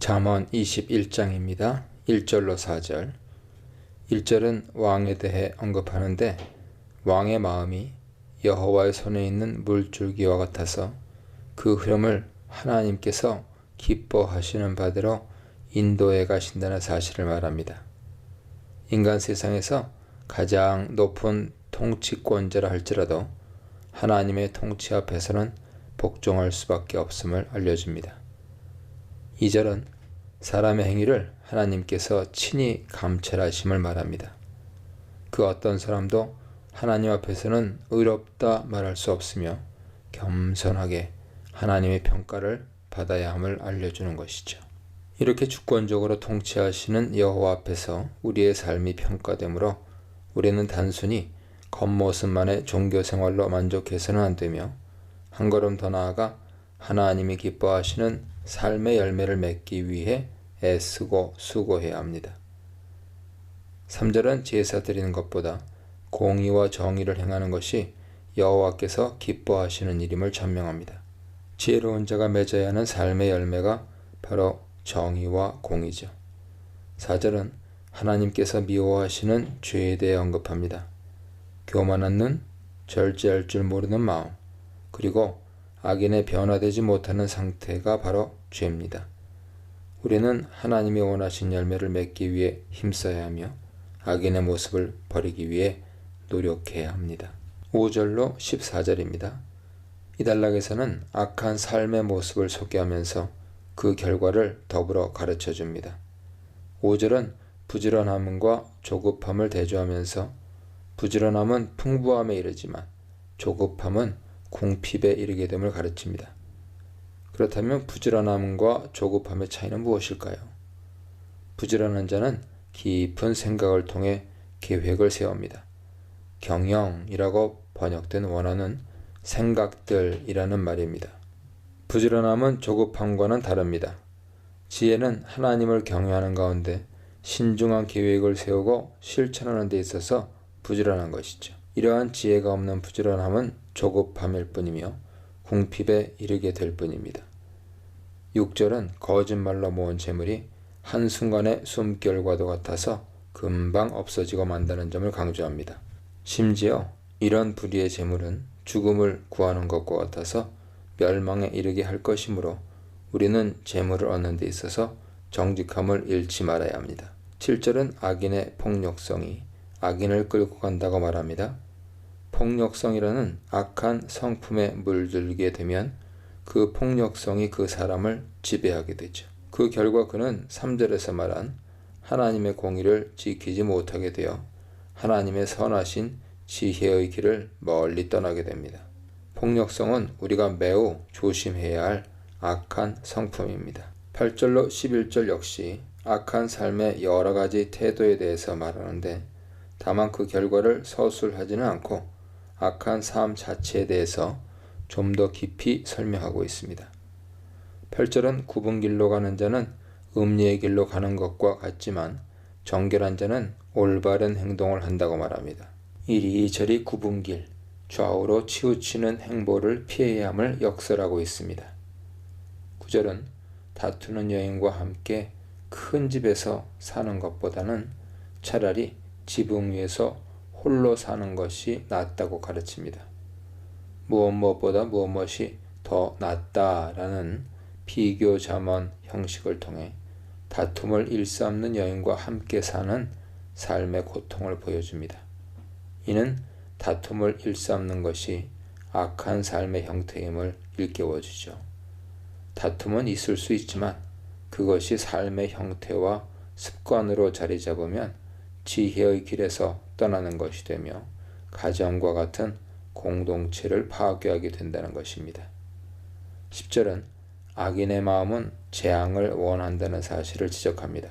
잠언 21장입니다. 1절로 4절. 1절은 왕에 대해 언급하는데 왕의 마음이 여호와의 손에 있는 물줄기와 같아서 그 흐름을 하나님께서 기뻐하시는 바대로 인도해 가신다는 사실을 말합니다. 인간 세상에서 가장 높은 통치권자라 할지라도 하나님의 통치 앞에서는 복종할 수밖에 없음을 알려줍니다. 2절은 사람의 행위를 하나님께서 친히 감찰하심을 말합니다. 그 어떤 사람도 하나님 앞에서는 의롭다 말할 수 없으며 겸손하게 하나님의 평가를 받아야 함을 알려주는 것이죠. 이렇게 주권적으로 통치하시는 여호와 앞에서 우리의 삶이 평가되므로 우리는 단순히 겉모습만의 종교생활로 만족해서는 안 되며 한 걸음 더 나아가 하나님이 기뻐하시는 삶의 열매를 맺기 위해 애쓰고 수고해야 합니다. 3절은 제사 드리는 것보다 공의와 정의를 행하는 것이 여호와께서 기뻐하시는 일임을 전명합니다. 지혜로운 자가 맺어야 하는 삶의 열매가 바로 정의와 공의죠. 4절은 하나님께서 미워하시는 죄에 대해 언급합니다. 교만한 눈, 절제할 줄 모르는 마음, 그리고 악인의 변화되지 못하는 상태가 바로 죄입니다. 우리는 하나님이 원하신 열매를 맺기 위해 힘써야 하며 악인의 모습을 버리기 위해 노력해야 합니다. 5절로 14절입니다. 이 단락에서는 악한 삶의 모습을 소개하면서 그 결과를 더불어 가르쳐 줍니다. 5절은 부지런함과 조급함을 대조하면서 부지런함은 풍부함에 이르지만 조급함은 궁핍에 이르게 됨을 가르칩니다. 그렇다면 부지런함과 조급함의 차이는 무엇일까요? 부지런한 자는 깊은 생각을 통해 계획을 세웁니다. 경영이라고 번역된 원어는 생각들이라는 말입니다. 부지런함은 조급함과는 다릅니다. 지혜는 하나님을 경외하는 가운데 신중한 계획을 세우고 실천하는 데 있어서 부지런한 것이죠. 이러한 지혜가 없는 부지런함은 조급함일 뿐이며 궁핍에 이르게 될 뿐입니다. 6절은 거짓말로 모은 재물이 한순간의 숨결과도 같아서 금방 없어지고 만다는 점을 강조합니다. 심지어 이런 불의의 재물은 죽음을 구하는 것과 같아서 멸망에 이르게 할 것이므로 우리는 재물을 얻는 데 있어서 정직함을 잃지 말아야 합니다. 7절은 악인의 폭력성이 악인을 끌고 간다고 말합니다. 폭력성이라는 악한 성품에 물들게 되면 그 폭력성이 그 사람을 지배하게 되죠. 그 결과 그는 3절에서 말한 하나님의 공의를 지키지 못하게 되어 하나님의 선하신 지혜의 길을 멀리 떠나게 됩니다. 폭력성은 우리가 매우 조심해야 할 악한 성품입니다. 8절로 11절 역시 악한 삶의 여러 가지 태도에 대해서 말하는데 다만 그 결과를 서술하지는 않고 악한 삶 자체에 대해서 좀 더 깊이 설명하고 있습니다. 8절은 굽은 길로 가는 자는 음리의 길로 가는 것과 같지만 정결한 자는 올바른 행동을 한다고 말합니다. 이리저리 굽은 길, 좌우로 치우치는 행보를 피해야 함을 역설하고 있습니다. 9절은 다투는 여인과 함께 큰 집에서 사는 것보다는 차라리 지붕 위에서 홀로 사는 것이 낫다고 가르칩니다. 무엇보다 무엇이 더 낫다라는 비교 잠언 형식을 통해 다툼을 일삼는 여인과 함께 사는 삶의 고통을 보여줍니다. 이는 다툼을 일삼는 것이 악한 삶의 형태임을 일깨워주죠. 다툼은 있을 수 있지만 그것이 삶의 형태와 습관으로 자리 잡으면 지혜의 길에서 떠나는 것이 되며 가정과 같은 공동체를 파괴하게 된다는 것입니다. 10절은 악인의 마음은 재앙을 원한다는 사실을 지적합니다.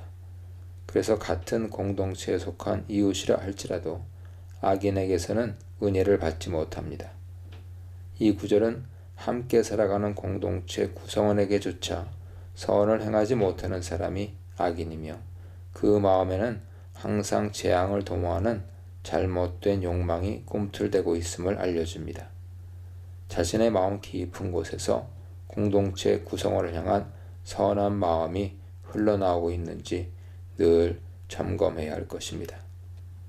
그래서 같은 공동체에 속한 이웃이라 할지라도 악인에게서는 은혜를 받지 못합니다. 이 구절은 함께 살아가는 공동체 구성원에게조차 선을 행하지 못하는 사람이 악인이며 그 마음에는 항상 재앙을 도모하는 잘못된 욕망이 꿈틀대고 있음을 알려줍니다. 자신의 마음 깊은 곳에서 공동체 구성원을 향한 선한 마음이 흘러나오고 있는지 늘 점검해야 할 것입니다.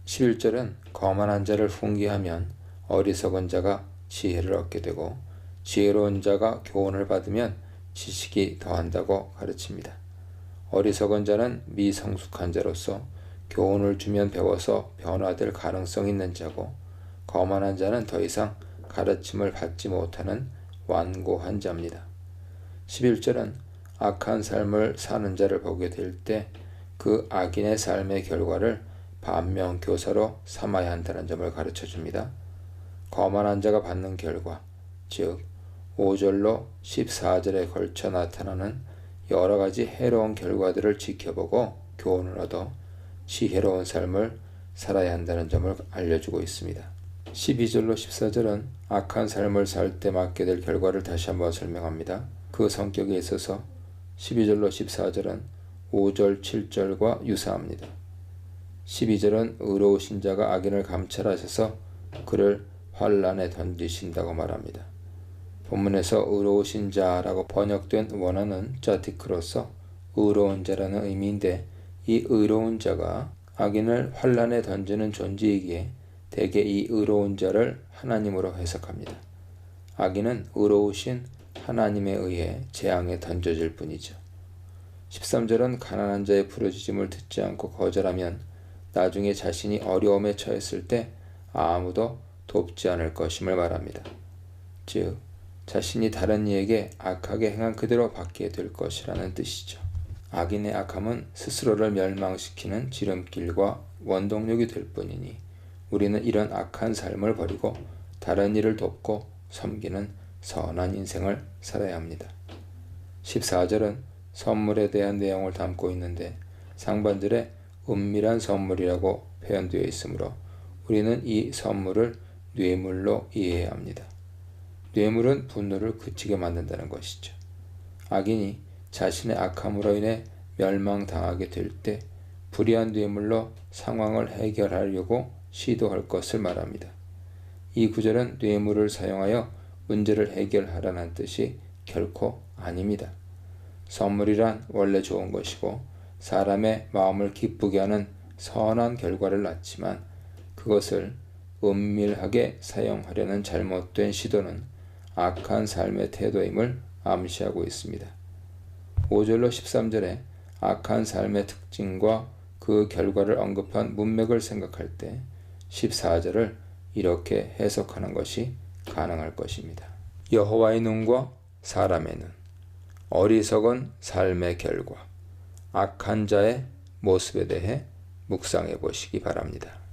11절은 거만한 자를 훈계하면 어리석은 자가 지혜를 얻게 되고 지혜로운 자가 교훈을 받으면 지식이 더한다고 가르칩니다. 어리석은 자는 미성숙한 자로서 교훈을 주면 배워서 변화될 가능성 있는 자고 거만한 자는 더 이상 가르침을 받지 못하는 완고한 자입니다. 11절은 악한 삶을 사는 자를 보게 될 때 그 악인의 삶의 결과를 반면교사로 삼아야 한다는 점을 가르쳐 줍니다. 거만한 자가 받는 결과, 즉 5절로 14절에 걸쳐 나타나는 여러 가지 해로운 결과들을 지켜보고 교훈을 얻어 지혜로운 삶을 살아야 한다는 점을 알려주고 있습니다. 12절로 14절은 악한 삶을 살 때 맞게 될 결과를 다시 한번 설명합니다. 그 성격에 있어서 12절로 14절은 5절, 7절과 유사합니다. 12절은 의로우신 자가 악인을 감찰하셔서 그를 환난에 던지신다고 말합니다. 본문에서 의로우신 자라고 번역된 원어는 짜티크로서 의로운 자라는 의미인데 이 의로운 자가 악인을 환난에 던지는 존재이기에 대개 이 의로운 자를 하나님으로 해석합니다. 악인은 의로우신 하나님에 의해 재앙에 던져질 뿐이죠. 13절은 가난한 자의 부르짖음을 듣지 않고 거절하면 나중에 자신이 어려움에 처했을 때 아무도 돕지 않을 것임을 말합니다. 즉 자신이 다른 이에게 악하게 행한 그대로 받게 될 것이라는 뜻이죠. 악인의 악함은 스스로를 멸망시키는 지름길과 원동력이 될 뿐이니 우리는 이런 악한 삶을 버리고 다른 이를 돕고 섬기는 선한 인생을 살아야 합니다. 14절은 선물에 대한 내용을 담고 있는데 상반절에 은밀한 선물이라고 표현되어 있으므로 우리는 이 선물을 뇌물로 이해해야 합니다. 뇌물은 분노를 그치게 만든다는 것이죠. 악인이 자신의 악함으로 인해 멸망당하게 될 때 불의한 뇌물로 상황을 해결하려고 시도할 것을 말합니다. 이 구절은 뇌물을 사용하여 문제를 해결하라는 뜻이 결코 아닙니다. 선물이란 원래 좋은 것이고 사람의 마음을 기쁘게 하는 선한 결과를 낳지만 그것을 은밀하게 사용하려는 잘못된 시도는 악한 삶의 태도임을 암시하고 있습니다. 5절로 13절에 악한 삶의 특징과 그 결과를 언급한 문맥을 생각할 때 14절을 이렇게 해석하는 것이 가능할 것입니다. 여호와의 눈과 사람의 눈, 어리석은 삶의 결과, 악한 자의 모습에 대해 묵상해 보시기 바랍니다.